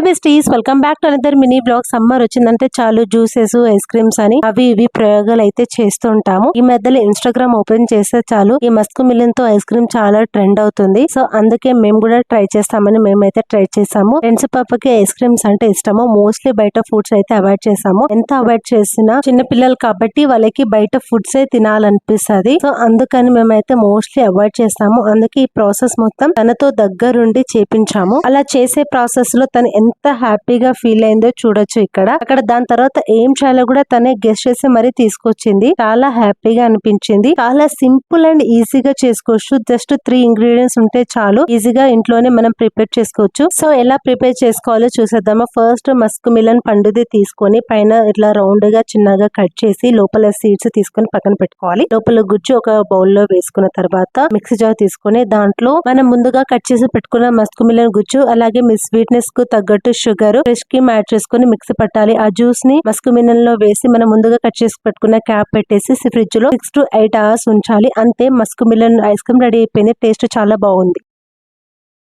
Besties, welcome back to another mini blog. Summer వచ్చిందంటే చాలు juices, ice creams అని అవి ఇవి ప్రయోగాలు అయితే చేస్తూ ఉంటాము. ఈ మధ్యలో ఇన్స్టాగ్రామ్ ఓపెన్ చేస్తే చాలు ఈ మస్క్ మిలన్ తో ఐస్ క్రీమ్ చాలా ట్రెండ్ అవుతుంది. సో అందుకే మేము కూడా ట్రై చేస్తామని మేమైతే ట్రై చేసాము. ఫ్రెండ్స్ పాపకి ఐస్ క్రీమ్స్ అంటే ఇష్టము. మోస్ట్లీ బయట ఫుడ్స్ అయితే అవాయిడ్ చేసాము. ఎంత అవాయిడ్ చేసినా చిన్న పిల్లలు కాబట్టి వాళ్ళకి బయట ఫుడ్స్ ఏ తినాలనిపిస్తుంది. సో అందుకని మేమైతే మోస్ట్లీ అవాయిడ్ చేస్తాము. అందుకే ఈ ప్రాసెస్ మొత్తం తనతో దగ్గరుండి చేపించాము. అలా చేసే ప్రాసెస్ లో తను ఎంత హ్యాపీగా ఫీల్ అయిందో చూడొచ్చు. అక్కడ దాని తర్వాత ఏం చేయాలో కూడా తనే గెస్ట్ చేసి మరీ తీసుకొచ్చింది. చాలా హ్యాపీగా అనిపించింది. చాలా సింపుల్ అండ్ ఈజీగా చేసుకోవచ్చు. జస్ట్ 3 ఇంగ్రీడియంట్స్ ఉంటే చాలు ఈజీగా ఇంట్లోనే మనం ప్రిపేర్ చేసుకోవచ్చు. సో ఎలా ప్రిపేర్ చేసుకోవాలో చూసేద్దామా. ఫస్ట్ మస్క్ మిలన్ పండుది తీసుకొని పైన ఇట్లా రౌండ్ గా చిన్నగా కట్ చేసి లోపల సీడ్స్ తీసుకొని పక్కన పెట్టుకోవాలి. లోపల గుజ్జు ఒక బౌల్ లో వేసుకున్న తర్వాత మిక్సీ జార్ తీసుకొని దాంట్లో మనం ముందుగా కట్ చేసి పెట్టుకున్న మస్క్ మిలన్ గుజ్జు అలాగే మీ స్వీట్నెస్ కు తగ్గట్టు షుగర్, ఫ్రెష్ క్రీమ్ యాడ్ చేసుకుని మిక్సీ పట్టాలి. ఆ జ్యూస్ ని మస్క్ మిలన్ లో వేసి మనం ముందుగా కట్ చేసి పెట్టుకున్న క్యాప్ పెట్టేసి ఫ్రిడ్జ్ లో 6 to 8 hours ఉంచాలి. అంతే, Musk melon ice cream ready అయిపోయింది. టేస్ట్ చాలా బాగుంది.